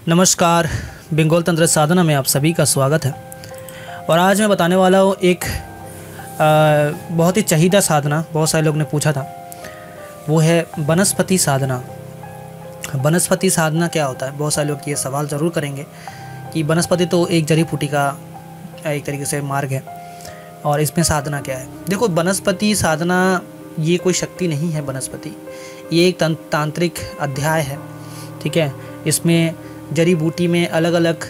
नमस्कार। बंगाल तंत्र साधना में आप सभी का स्वागत है। और आज मैं बताने वाला हूँ एक बहुत ही चाहिदा साधना, बहुत सारे लोग ने पूछा था, वो है वनस्पति साधना। वनस्पति साधना क्या होता है? बहुत सारे लोग ये सवाल ज़रूर करेंगे कि वनस्पति तो एक जड़ी बूटी का एक तरीके से मार्ग है और इसमें साधना क्या है। देखो, वनस्पति साधना ये कोई शक्ति नहीं है। वनस्पति ये एक तांत्रिक अध्याय है, ठीक है। इसमें जड़ी बूटी में अलग अलग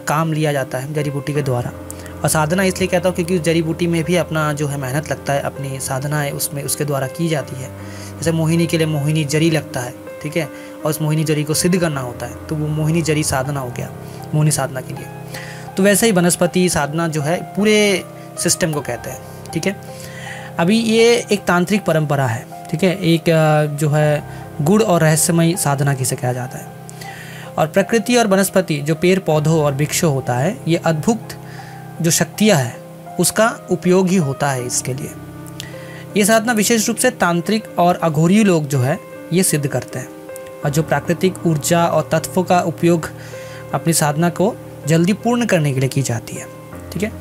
काम लिया जाता है जड़ी बूटी के द्वारा। और साधना इसलिए कहता हूँ क्योंकि उस जड़ी बूटी में भी अपना जो है मेहनत लगता है, अपनी साधना है उसमें उसके द्वारा की जाती है। जैसे मोहिनी के लिए मोहिनी जरी लगता है, ठीक है, और उस मोहिनी जरी को सिद्ध करना होता है, तो वो मोहिनी जरी साधना हो गया मोहिनी साधना के लिए। तो वैसे ही वनस्पति साधना जो है पूरे सिस्टम को कहते हैं, ठीक है। अभी ये एक तांत्रिक परंपरा है, ठीक है, एक जो है गुड़ और रहस्यमय साधना किसे कहा जाता है। और प्रकृति और वनस्पति जो पेड़ पौधों और वृक्षों होता है, ये अद्भुत जो शक्तियाँ है उसका उपयोग ही होता है इसके लिए। ये साधना विशेष रूप से तांत्रिक और अघोरी लोग जो है ये सिद्ध करते हैं, और जो प्राकृतिक ऊर्जा और तत्वों का उपयोग अपनी साधना को जल्दी पूर्ण करने के लिए की जाती है, ठीक है।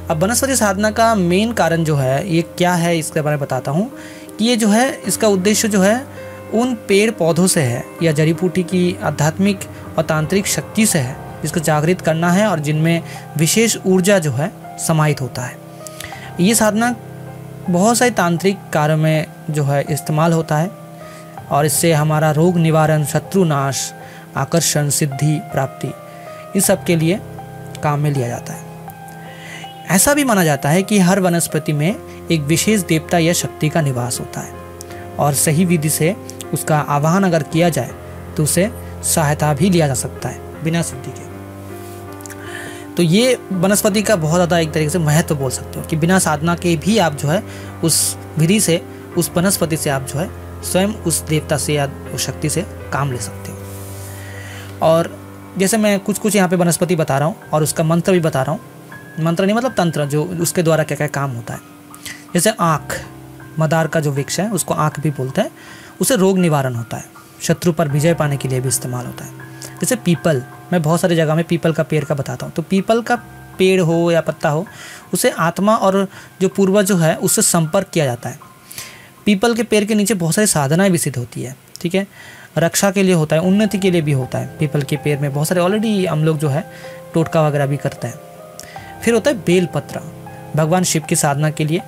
अब वनस्पति साधना का मेन कारण जो है ये क्या है, इसके बारे में बताता हूँ कि ये जो है इसका उद्देश्य जो है उन पेड़ पौधों से है या जड़ी बूटी की आध्यात्मिक और तांत्रिक शक्ति से है जिसको जागृत करना है और जिनमें विशेष ऊर्जा जो है समाहित होता है। ये साधना बहुत सारे तांत्रिक कार्यों में जो है इस्तेमाल होता है और इससे हमारा रोग निवारण, शत्रु नाश, आकर्षण, सिद्धि प्राप्ति, इस सब के लिए काम में लिया जाता है। ऐसा भी माना जाता है कि हर वनस्पति में एक विशेष देवता या शक्ति का निवास होता है और सही विधि से उसका आवाहन अगर किया जाए तो उसे सहायता भी लिया जा सकता है बिना सिद्धि के। तो ये वनस्पति का बहुत ज़्यादा एक तरीके से महत्व बोल सकते हो कि बिना साधना के भी आप जो है उस विधि से, उस वनस्पति से आप जो है स्वयं उस देवता से या उस शक्ति से काम ले सकते हो। और जैसे मैं कुछ यहाँ पे वनस्पति बता रहा हूँ और उसका मंत्र भी बता रहा हूँ। मंत्र नहीं मतलब तंत्र, जो उसके द्वारा क्या क्या काम होता है। जैसे आँख, मदार का जो वृक्ष है उसको आँख भी बोलते हैं, उसे रोग निवारण होता है, शत्रु पर विजय पाने के लिए भी इस्तेमाल होता है। जैसे पीपल, मैं बहुत सारी जगह में पीपल का पेड़ का बताता हूँ। तो पीपल का पेड़ हो या पत्ता हो, उसे आत्मा और जो पूर्वज जो है उससे संपर्क किया जाता है। पीपल के पेड़ के नीचे बहुत सारी साधनाएं भी सिद्ध होती है, ठीक है। रक्षा के लिए होता है, उन्नति के लिए भी होता है। पीपल के पेड़ में बहुत सारे ऑलरेडी हम लोग जो है टोटका वगैरह भी करते हैं। फिर होता है बेलपत्र, भगवान शिव की साधना के लिए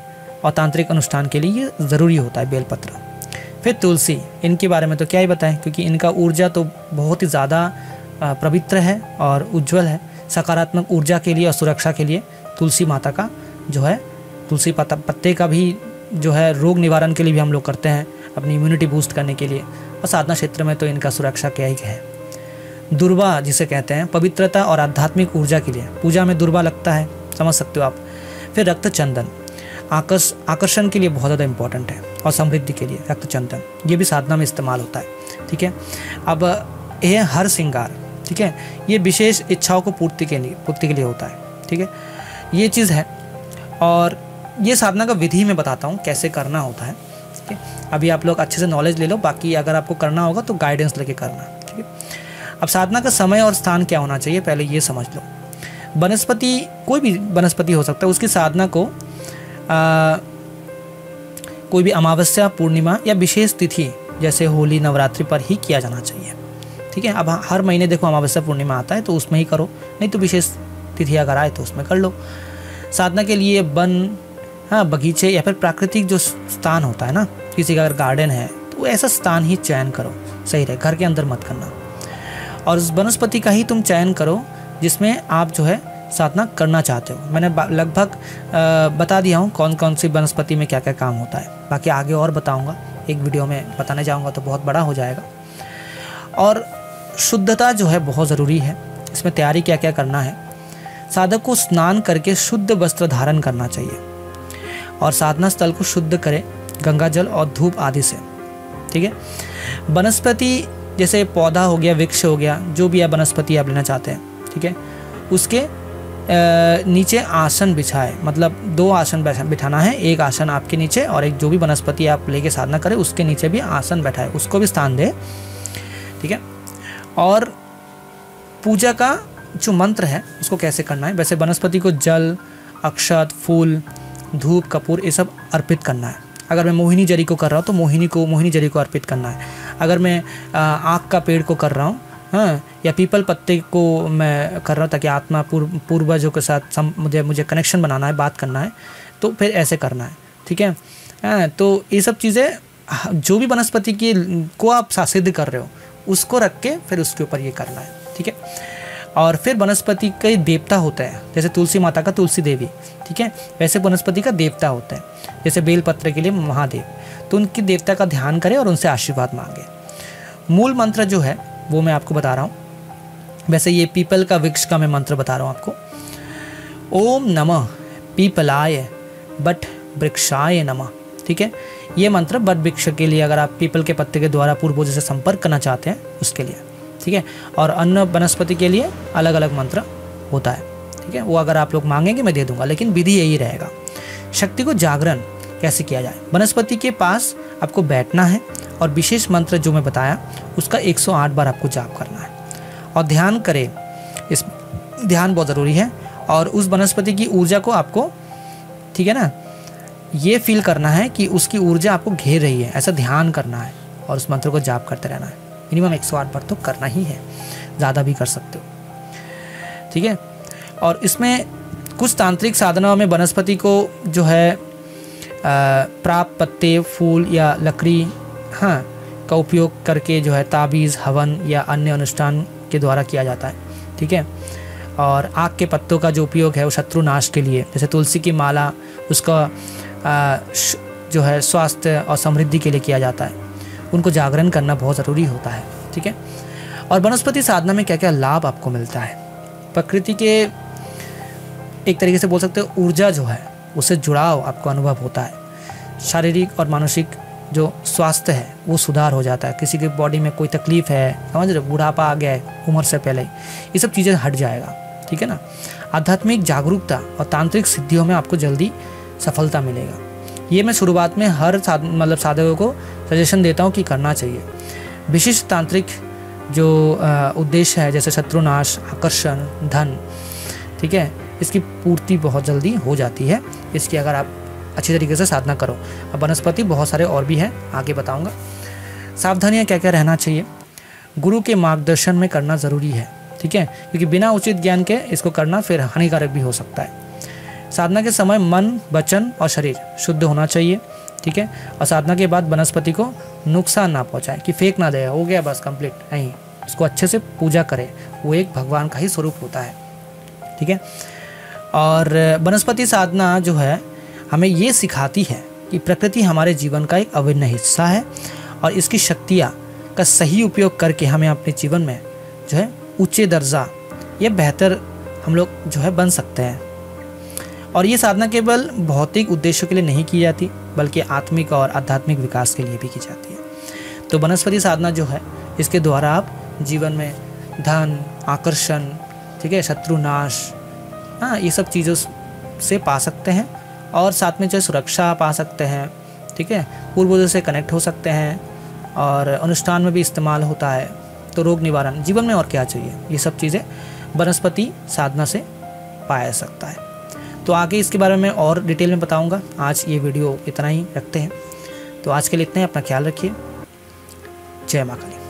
और तांत्रिक अनुष्ठान के लिए ये ज़रूरी होता है बेलपत्र। फिर तुलसी, इनके बारे में तो क्या ही बताएं क्योंकि इनका ऊर्जा तो बहुत ही ज़्यादा पवित्र है और उज्जवल है। सकारात्मक ऊर्जा के लिए और सुरक्षा के लिए तुलसी माता का जो है तुलसी पत्ते का भी जो है रोग निवारण के लिए भी हम लोग करते हैं, अपनी इम्यूनिटी बूस्ट करने के लिए। और साधना क्षेत्र में तो इनका सुरक्षा क्या ही है। दुर्वा जिसे कहते हैं, पवित्रता और आध्यात्मिक ऊर्जा के लिए, पूजा में दुर्वा लगता है, समझ सकते हो आप। फिर रक्त चंदन, आकर्षण के लिए बहुत ज़्यादा इंपॉर्टेंट है और समृद्धि के लिए रक्त चंदन, ये भी साधना में इस्तेमाल होता है, ठीक है। अब यह हर श्रृंगार, ठीक है, ये विशेष इच्छाओं को पूर्ति के लिए होता है, ठीक है, ये चीज़ है। और ये साधना का विधि में बताता हूँ कैसे करना होता है, ठीक है। अभी आप लोग अच्छे से नॉलेज ले लो, बाकी अगर आपको करना होगा तो गाइडेंस लेके करना, ठीक है। अब साधना का समय और स्थान क्या होना चाहिए, पहले ये समझ लो। वनस्पति, कोई भी वनस्पति हो सकता है, उसकी साधना को कोई भी अमावस्या, पूर्णिमा या विशेष तिथि जैसे होली, नवरात्रि पर ही किया जाना चाहिए, ठीक है। अब हर महीने देखो अमावस्या पूर्णिमा आता है तो उसमें ही करो, नहीं तो विशेष तिथि अगर आए तो उसमें कर लो। साधना के लिए वन, बगीचे या फिर प्राकृतिक जो स्थान होता है ना, किसी का अगर गार्डन है तो ऐसा स्थान ही चयन करो, सही रहे, घर के अंदर मत करना। और उस वनस्पति का ही तुम चयन करो जिसमें आप जो है साधना करना चाहते हो। मैंने लगभग बता दिया हूँ कौन कौन सी वनस्पति में क्या क्या काम होता है, बाकी आगे और बताऊँगा, एक वीडियो में बताने जाऊँगा तो बहुत बड़ा हो जाएगा। और शुद्धता जो है बहुत ज़रूरी है, इसमें तैयारी क्या क्या करना है। साधक को स्नान करके शुद्ध वस्त्र धारण करना चाहिए और साधना स्थल को शुद्ध करें गंगा जल और धूप आदि से, ठीक है। वनस्पति जैसे पौधा हो गया, वृक्ष हो गया, जो भी आप वनस्पति आप लेना चाहते हैं, ठीक है, उसके नीचे आसन बिछाए, मतलब 2 आसन बिठाना है, एक आसन आपके नीचे और एक जो भी वनस्पति आप लेके साधना करें उसके नीचे भी आसन बैठाए, उसको भी स्थान दे, ठीक है। और पूजा का जो मंत्र है उसको कैसे करना है। वैसे वनस्पति को जल, अक्षत, फूल, धूप, कपूर ये सब अर्पित करना है। अगर मैं मोहिनी जरी को कर रहा हूँ तो मोहिनी जरी को अर्पित करना है। अगर मैं आँख का पेड़ को कर रहा हूँ, हाँ, या पीपल पत्ते को मैं कर रहा हूँ ताकि आत्मा पूर्वजों के साथ मुझे कनेक्शन बनाना है, बात करना है, तो फिर ऐसे करना है। ठीक है, हाँ, तो ये सब चीज़ें जो भी वनस्पति की को आप सिद्ध कर रहे हो उसको रख के फिर उसके ऊपर ये करना है। ठीक है, और फिर वनस्पति के देवता होते हैं, जैसे तुलसी माता का तुलसी देवी, ठीक है, वैसे वनस्पति का देवता होता है, जैसे बेलपत्र के लिए महादेव, तो उनकी देवता का ध्यान करें और उनसे आशीर्वाद मांगे। मूल मंत्र जो है वो मैं आपको बता रहा हूँ। वैसे ये पीपल का वृक्ष का मैं मंत्र बता रहा हूँ आपको। ओम नमः पीपलाय बट वृक्षाय नमः। ठीक है, ये मंत्र बट वृक्ष के लिए, अगर आप पीपल के पत्ते के द्वारा पूर्वजों से संपर्क करना चाहते हैं उसके लिए। ठीक है, और अन्य वनस्पति के लिए अलग अलग मंत्र होता है। ठीक है, वो अगर आप लोग मांगेंगे मैं दे दूंगा, लेकिन विधि यही रहेगा। शक्ति को जागरण कैसे किया जाए, वनस्पति के पास आपको बैठना है और विशेष मंत्र जो मैं बताया उसका 108 बार आपको जाप करना है और ध्यान करें। इस ध्यान बहुत ज़रूरी है और उस वनस्पति की ऊर्जा को आपको, ठीक है ना, ये फील करना है कि उसकी ऊर्जा आपको घेर रही है, ऐसा ध्यान करना है और उस मंत्र को जाप करते रहना है। मिनिमम 108 बार तो करना ही है, ज़्यादा भी कर सकते हो। ठीक है, और इसमें कुछ तांत्रिक साधनाओं में वनस्पति को जो है प्राप्त पत्ते, फूल या लकड़ी, हाँ, का उपयोग करके जो है ताबीज़, हवन या अन्य अनुष्ठान के द्वारा किया जाता है। ठीक है, और आग के पत्तों का जो उपयोग है वो शत्रु नाश के लिए, जैसे तुलसी की माला, उसका जो है स्वास्थ्य और समृद्धि के लिए किया जाता है। उनको जागरण करना बहुत ज़रूरी होता है। ठीक है, और वनस्पति साधना में क्या क्या लाभ आपको मिलता है। प्रकृति के एक तरीके से बोल सकते हो ऊर्जा जो है उससे जुड़ाव आपको अनुभव होता है। शारीरिक और मानसिक जो स्वास्थ्य है वो सुधार हो जाता है। किसी की बॉडी में कोई तकलीफ है, समझ रहे, बुढ़ापा आ गया है उम्र से पहले, ये सब चीज़ें हट जाएगा। ठीक है ना, आध्यात्मिक जागरूकता और तांत्रिक सिद्धियों में आपको जल्दी सफलता मिलेगा। ये मैं शुरुआत में हर साधकों को सजेशन देता हूँ कि करना चाहिए। विशिष्ट तांत्रिक जो उद्देश्य है जैसे शत्रुनाश, आकर्षण, धन, ठीक है, इसकी पूर्ति बहुत जल्दी हो जाती है इसकी, अगर आप अच्छी तरीके से साधना करो। अब वनस्पति बहुत सारे और भी हैं, आगे बताऊंगा। सावधानियां क्या क्या रहना चाहिए, गुरु के मार्गदर्शन में करना ज़रूरी है। ठीक है, क्योंकि बिना उचित ज्ञान के इसको करना फिर हानिकारक भी हो सकता है। साधना के समय मन, वचन और शरीर शुद्ध होना चाहिए। ठीक है, और साधना के बाद वनस्पति को नुकसान ना पहुंचाए, कि फेंक ना दे, हो गया बस कंप्लीट, नहीं, उसको अच्छे से पूजा करें, वो एक भगवान का ही स्वरूप होता है। ठीक है, और वनस्पति साधना जो है हमें ये सिखाती है कि प्रकृति हमारे जीवन का एक अभिन्न हिस्सा है और इसकी शक्तियाँ का सही उपयोग करके हमें अपने जीवन में जो है ऊंचे दर्जा या बेहतर हम लोग जो है बन सकते हैं। और ये साधना केवल भौतिक उद्देश्यों के लिए नहीं की जाती, बल्कि आत्मिक और आध्यात्मिक विकास के लिए भी की जाती है। तो वनस्पति साधना जो है इसके द्वारा आप जीवन में धन, आकर्षण, ठीक है, शत्रुनाश, हाँ, ये सब चीज़ों से पा सकते हैं और साथ में जो सुरक्षा पा सकते हैं। ठीक है, पूर्वजों से कनेक्ट हो सकते हैं और अनुष्ठान में भी इस्तेमाल होता है। तो रोग निवारण, जीवन में और क्या चाहिए, ये सब चीज़ें वनस्पति साधना से पाया सकता है। तो आगे इसके बारे में और डिटेल में बताऊंगा। आज ये वीडियो इतना ही रखते हैं। तो आज के लिए इतना ही, अपना ख्याल रखिए। जय मां काली।